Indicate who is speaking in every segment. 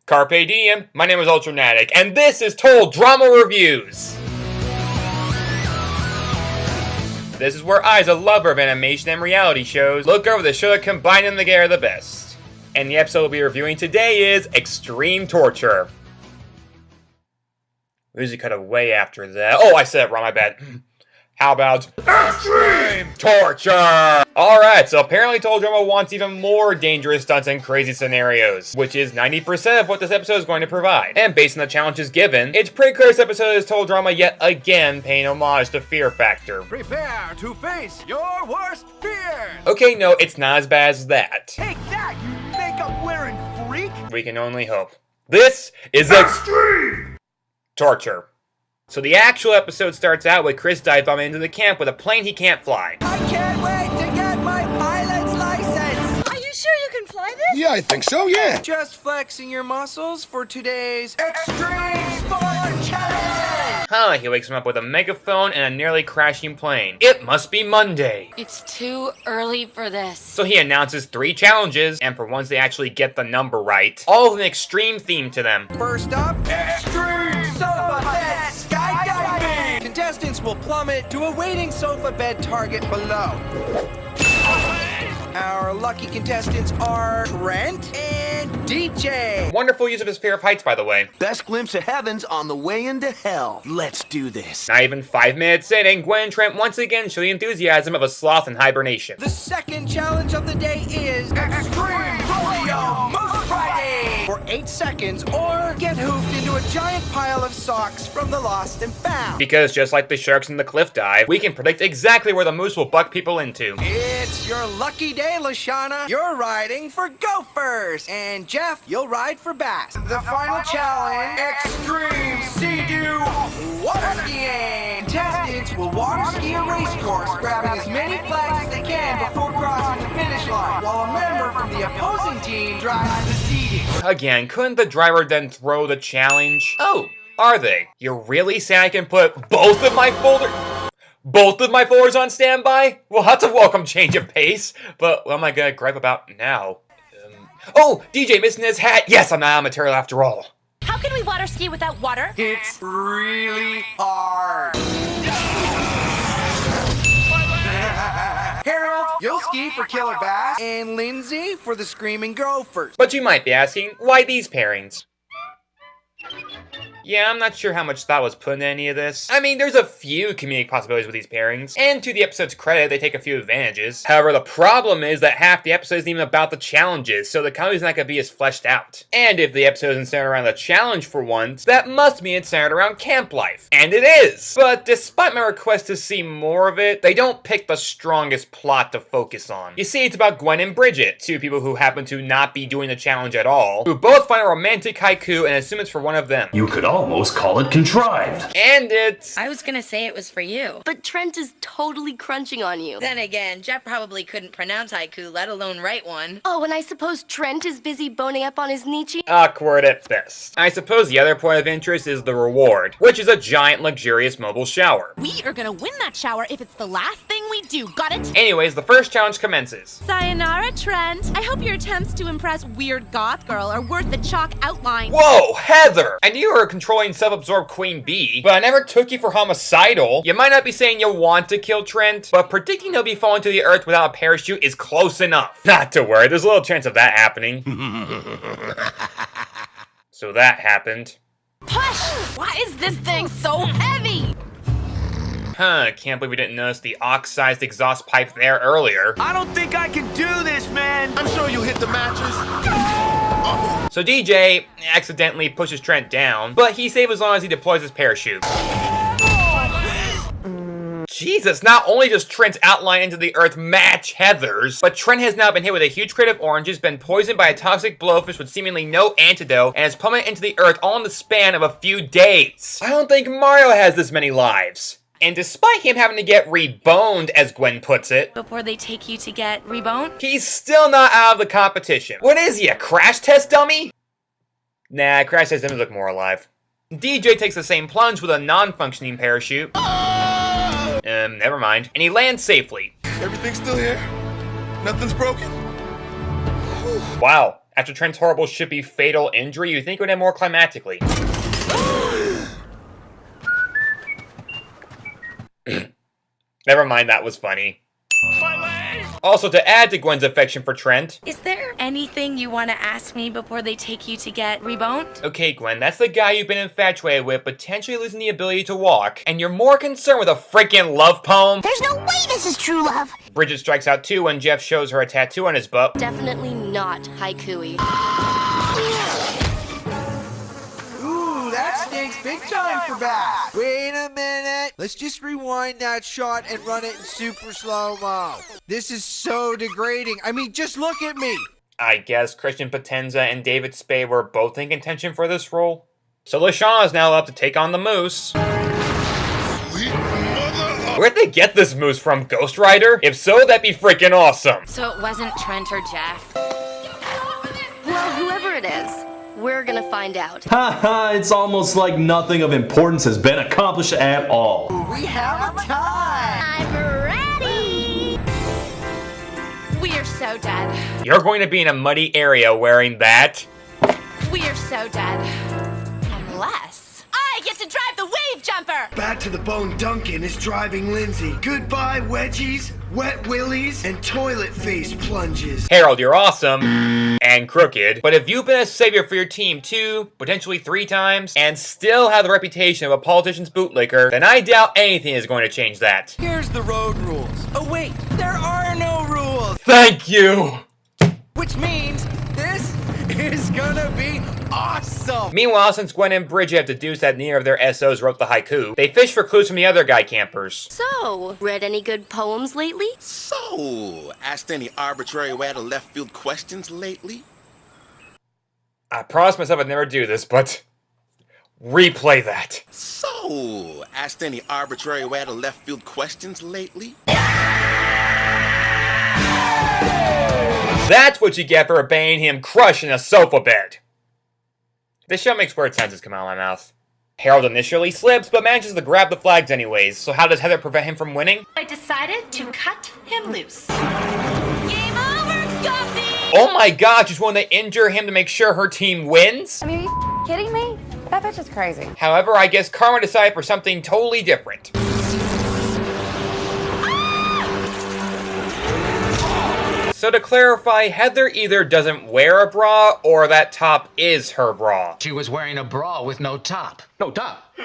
Speaker 1: Carpe diem, my name is Ultranatic, and this is Total Drama Reviews! This is where I, as a lover of animation and reality shows, look over the show that combine them together the best. And the episode we'll be reviewing today is Extreme Torture. We usually cut away after that. Oh, I said it wrong, my bad. How about Extreme Torture? Alright, so apparently Total Drama wants even more dangerous stunts and crazy scenarios, which is 90% of what this episode is going to provide. And based on the challenges given, it's pretty clear this episode is Total Drama yet again paying homage to Fear Factor.
Speaker 2: Prepare to face your worst fears!
Speaker 1: Okay, no, it's not as bad as that.
Speaker 2: Take that, you makeup-wearing freak!
Speaker 1: We can only hope. This is Extreme Torture. So the actual episode starts out with Chris dive bombing into the camp with a plane he can't fly.
Speaker 2: I can't wait to get my pilot's license!
Speaker 3: Are you sure you can fly this?
Speaker 4: Yeah, I think so, yeah.
Speaker 2: Just flexing your muscles for today's Extreme Sport Challenge!
Speaker 1: He wakes him up with a megaphone and a nearly crashing plane. It must be Monday.
Speaker 3: It's too early for this.
Speaker 1: So he announces 3 challenges, and for once they actually get the number right, all with an extreme theme to them.
Speaker 2: First up, Extreme Sofa Bed Skydiving! Contestants will plummet to a waiting sofa bed target below. Our lucky contestants are Trent and DJ.
Speaker 1: Wonderful use of his fear of heights, by the way.
Speaker 5: Best glimpse of heaven's on the way into hell. Let's do this.
Speaker 1: Not even 5 minutes in, and Gwen and Trent once again show the enthusiasm of a sloth in hibernation.
Speaker 2: The second challenge of the day is Extreme Rodeo Moose Riding! For 8 seconds, or get hoofed into a giant pile of socks from the lost and found.
Speaker 1: Because just like the sharks in the cliff dive, we can predict exactly where the moose will buck people into.
Speaker 2: It's your lucky day, Lashana. You're riding for gophers. And Jeff, you'll ride for bass. The final challenge, Extreme Sea-Doo Water Skiing. Contestants will water ski a race course, grabbing as many flags as they can before crossing the finish line, while a member from the opposing team drives the Sea-Doo.
Speaker 1: Again, couldn't the driver then throw the challenge? Oh, are they? You really say I can put both of my folders on standby? Well, that's a welcome change of pace. But what am I gonna gripe about now? Oh, DJ missing his hat. Yes, I'm not out of material after all.
Speaker 3: How can we water ski without water?
Speaker 2: It's really hard. Harold, you'll ski for Killer Bass, and Lindsay for the Screaming Gophers.
Speaker 1: But you might be asking, why these pairings? Yeah, I'm not sure how much thought was put into any of this. I mean, there's a few comedic possibilities with these pairings, and to the episode's credit, they take a few advantages. However, the problem is that half the episode isn't even about the challenges, so the comedy's not gonna be as fleshed out. And if the episode isn't centered around the challenge for once, that must mean it's centered around camp life. And it is! But despite my request to see more of it, they don't pick the strongest plot to focus on. You see, it's about Gwen and Bridget, 2 people who happen to not be doing the challenge at all, who both find a romantic haiku and assume it's for one of them.
Speaker 6: You could almost call it contrived.
Speaker 1: And it's...
Speaker 3: I was gonna say it was for you.
Speaker 7: But Trent is totally crunching on you.
Speaker 3: Then again, Jeff probably couldn't pronounce haiku, let alone write one.
Speaker 7: Oh, and I suppose Trent is busy boning up on his Nietzsche?
Speaker 1: Awkward at best. I suppose the other point of interest is the reward, which is a giant luxurious mobile shower.
Speaker 8: We are gonna win that shower if it's the last thing we do, got it?
Speaker 1: Anyways, the first challenge commences.
Speaker 8: Sayonara, Trent. I hope your attempts to impress weird goth girl are worth the chalk outline.
Speaker 1: Whoa, Heather! I knew you were a controlling self-absorbed queen bee, but I never took you for homicidal. You might not be saying you want to kill Trent, but predicting he'll be falling to the earth without a parachute is close enough. Not to worry, there's a little chance of that happening. So that happened.
Speaker 8: Push! Why is this thing so heavy?
Speaker 1: Can't believe we didn't notice the ox-sized exhaust pipe there earlier.
Speaker 2: I don't think I can do this, man.
Speaker 4: I'm sure you hit the mattress.
Speaker 1: So DJ accidentally pushes Trent down, but he's safe as long as he deploys his parachute. Jesus, not only does Trent's outline into the earth match Heather's, but Trent has now been hit with a huge crate of oranges, been poisoned by a toxic blowfish with seemingly no antidote, and has plummeted into the earth all in the span of a few days. I don't think Mario has this many lives. And despite him having to get reboned, as Gwen puts it,
Speaker 3: Before they take you to get reboned?
Speaker 1: he's still not out of the competition. What is he, a crash test dummy? Nah, crash test dummies look more alive. DJ takes the same plunge with a non-functioning parachute. Never mind. And he lands safely.
Speaker 4: Everything's still here? Nothing's broken?
Speaker 1: Wow, After Trent's horrible should-be fatal injury, you think it would end more climactically. Never mind, that was funny. Also, to add to Gwen's affection for Trent...
Speaker 3: Is there anything you want to ask me before they take you to get reboned?
Speaker 1: Okay, Gwen, that's the guy you've been infatuated with, potentially losing the ability to walk, and you're more concerned with a freaking love poem?
Speaker 7: There's no way this is true love.
Speaker 1: Bridget strikes out too when Jeff shows her a tattoo on his butt.
Speaker 7: Definitely not haiku-y.
Speaker 2: Ooh, that stinks big time for Bass. Wait a minute. Let's just rewind that shot and run it in super slow-mo. This is so degrading. I mean, just look at me.
Speaker 1: I guess Christian Potenza and David Spade were both in contention for this role. So LaShawn is now up to take on the Moose. Where'd they get this moose from, Ghost Rider? If so, that'd be freaking awesome.
Speaker 3: So it wasn't Trent or Jeff?
Speaker 7: Well, whoever it is, we're gonna find out.
Speaker 6: Haha, it's almost like nothing of importance has been accomplished at all.
Speaker 2: We have time.
Speaker 7: I'm ready!
Speaker 8: We're so dead.
Speaker 1: You're going to be in a muddy area wearing that.
Speaker 8: We're so dead. Unless I get to drive the wave jumper!
Speaker 5: Bad to the bone Duncan is driving Lindsay. Goodbye, wedgies, wet willies, and toilet face plunges.
Speaker 1: Harold, you're awesome. And crooked. But if you've been a savior for your team 2, potentially 3 times, and still have the reputation of a politician's bootlicker, then I doubt anything is going to change that.
Speaker 2: Here's the road rules. Oh wait, there are no rules.
Speaker 1: Thank you!
Speaker 2: Which means this is gonna be awesome.
Speaker 1: Meanwhile, since Gwen and Bridget have deduced that neither of their SOs wrote the haiku, they fish for clues from the other guy campers.
Speaker 7: So, read any good poems lately?
Speaker 4: So, asked any arbitrary way out of left field questions lately?
Speaker 1: I promised myself I'd never do this, but... replay that.
Speaker 4: So, asked any arbitrary way out of left field questions lately?
Speaker 1: That's what you get for obeying him crushing a sofa bed. This show makes weird sentences come out of my mouth. Harold initially slips, but manages to grab the flags anyways, so how does Heather prevent him from winning?
Speaker 8: I decided to cut him loose. Game over, Guppy!
Speaker 1: Oh my god, she's willing to injure him to make sure her team wins?
Speaker 9: I mean, are you kidding me? That bitch is crazy.
Speaker 1: However, I guess Karma decided for something totally different. So to clarify, Heather either doesn't wear a bra, or that top is her bra.
Speaker 10: She was wearing a bra with no top. No top?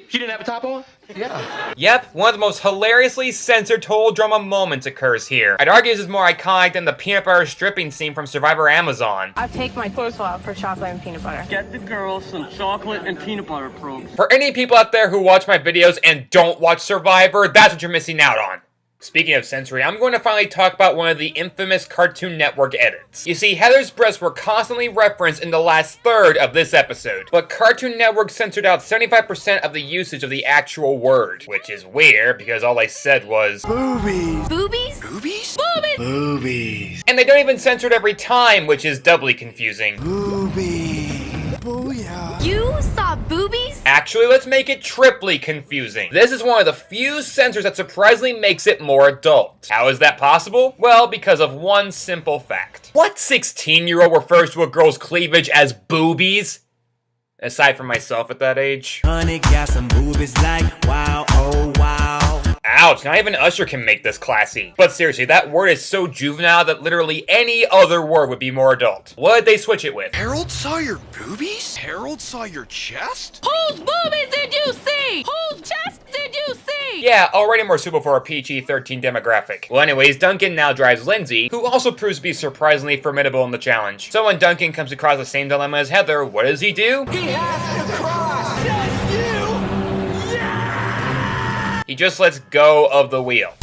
Speaker 10: She didn't have a top on? Yeah.
Speaker 1: Yep, one of the most hilariously censored total drama moments occurs here. I'd argue this is more iconic than the peanut butter stripping scene from Survivor Amazon.
Speaker 9: I'll take my clothes off for chocolate and peanut butter.
Speaker 11: Get the girls some chocolate and peanut butter probes.
Speaker 1: For any people out there who watch my videos and don't watch Survivor, that's what you're missing out on. Speaking of censoring, I'm going to finally talk about one of the infamous Cartoon Network edits. You see, Heather's breasts were constantly referenced in the last third of this episode, but Cartoon Network censored out 75% of the usage of the actual word, which is weird because all I said was
Speaker 5: Boobies.
Speaker 7: Boobies?
Speaker 5: Boobies?
Speaker 8: Boobies!
Speaker 5: Boobies.
Speaker 1: and they don't even censor it every time, which is doubly confusing.
Speaker 5: Boobies. Booyah.
Speaker 7: You saw boobies?
Speaker 1: Actually, let's make it triply confusing. This is one of the few censors that surprisingly makes it more adult. How is that possible? Well, because of one simple fact. What 16-year-old refers to a girl's cleavage as boobies? Aside from myself at that age.
Speaker 2: Honey got some boobies like wow, oh wow.
Speaker 1: Ouch, not even Usher can make this classy. But seriously, that word is so juvenile that literally any other word would be more adult. What did they switch it with?
Speaker 4: Harold saw your boobies? Harold saw your chest?
Speaker 8: Whose boobies did you see? Whose chest did you see?
Speaker 1: Yeah, already more suitable for a PG-13 demographic. Well anyways, Duncan now drives Lindsay, who also proves to be surprisingly formidable in the challenge. So when Duncan comes across the same dilemma as Heather, what does he do?
Speaker 2: He has to cross. Just you.
Speaker 1: He just lets go of the wheel.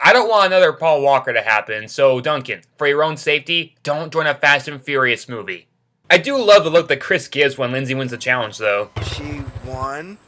Speaker 1: I don't want another Paul Walker to happen, so Duncan, for your own safety, don't join a Fast and Furious movie. I do love the look that Chris gives when Lindsay wins the challenge, though.
Speaker 2: She won.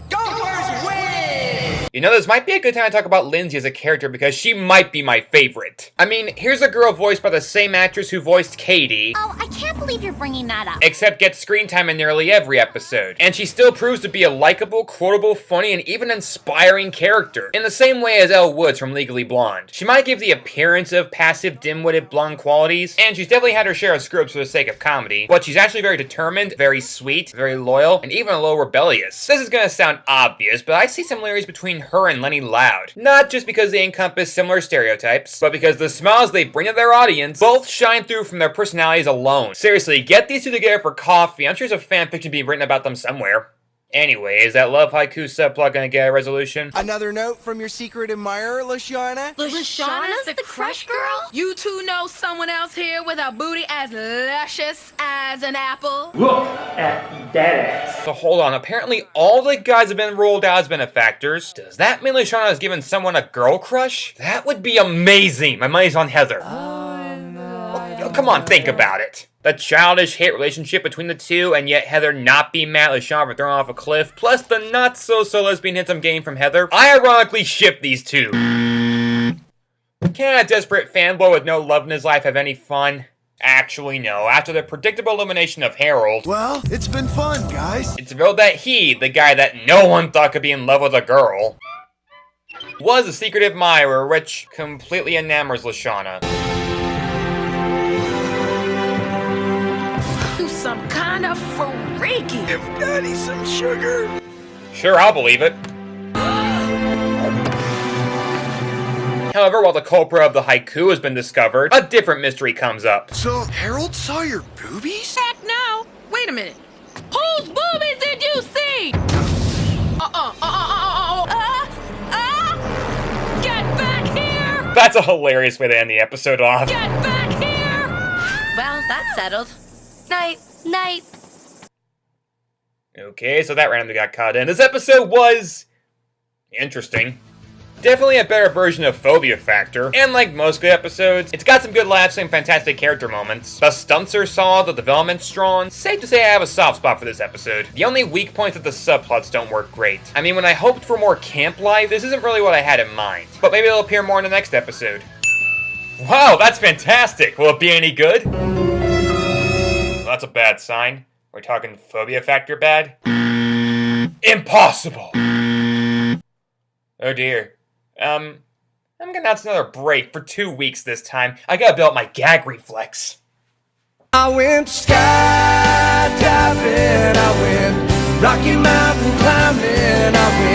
Speaker 2: Gophers win!
Speaker 1: You know, this might be a good time to talk about Lindsay as a character because she might be my favorite. I mean, here's a girl voiced by the same actress who voiced Katie.
Speaker 12: Oh, I can't believe you're bringing that up.
Speaker 1: Except gets screen time in nearly every episode. And she still proves to be a likable, quotable, funny, and even inspiring character. In the same way as Elle Woods from Legally Blonde. She might give the appearance of passive, dim-witted blonde qualities, and she's definitely had her share of screw-ups for the sake of comedy, but she's actually very determined, very sweet, very loyal, and even a little rebellious. This is gonna sound obvious, but I see similarities between her and Lenny Loud. Not just because they encompass similar stereotypes, but because the smiles they bring to their audience both shine through from their personalities alone. Seriously, get these two together for coffee. I'm sure there's a fanfiction being written about them somewhere. Anyway, is that love haiku subplot gonna get a resolution?
Speaker 2: Another note from your secret admirer, Lashana?
Speaker 8: Lashana's the crush girl? You two know someone else here with a booty as luscious as an apple?
Speaker 11: Look at that ass.
Speaker 1: So hold on, apparently all the guys have been ruled out as benefactors. Does that mean Lashana has given someone a girl crush? That would be amazing! My money's on Heather. Oh, come on, think about it. The childish hate relationship between the two, and yet Heather not being mad at Lashana for throwing off a cliff, plus the not-so-lesbian hints I'm getting from Heather. I ironically ship these two. Can a desperate fanboy with no love in his life have any fun? Actually, no. After the predictable elimination of Harold...
Speaker 5: Well, it's been fun, guys.
Speaker 1: It's revealed that he, the guy that no one thought could be in love with a girl, was a secret admirer, which completely enamors Lashana.
Speaker 8: Some kind of freaky.
Speaker 5: Give Daddy some sugar.
Speaker 1: Sure, I'll believe it. However, while the culprit of the haiku has been discovered, a different mystery comes up.
Speaker 5: So, Harold saw your boobies?
Speaker 8: Heck no! Wait a minute. Whose boobies did you see? Get back here!
Speaker 1: That's a hilarious way to end the episode off.
Speaker 8: Get back here!
Speaker 3: Well, that's settled.
Speaker 7: Night. Night.
Speaker 1: Okay, so that randomly got caught in. This episode was... interesting. Definitely a better version of Phobia Factor, and like most good episodes, it's got some good laughs and fantastic character moments. The stunts are solid, the development's strong. Safe to say I have a soft spot for this episode. The only weak point is that the subplots don't work great. I mean, when I hoped for more camp life, this isn't really what I had in mind. But maybe it'll appear more in the next episode. Wow, that's fantastic! Will it be any good? Well, that's a bad sign. We're talking Phobia Factor bad? Impossible! Oh dear. I'm gonna announce another break for 2 weeks this time. I gotta build up my gag reflex.
Speaker 2: I went skydiving, I went Rocky Mountain climbing, I went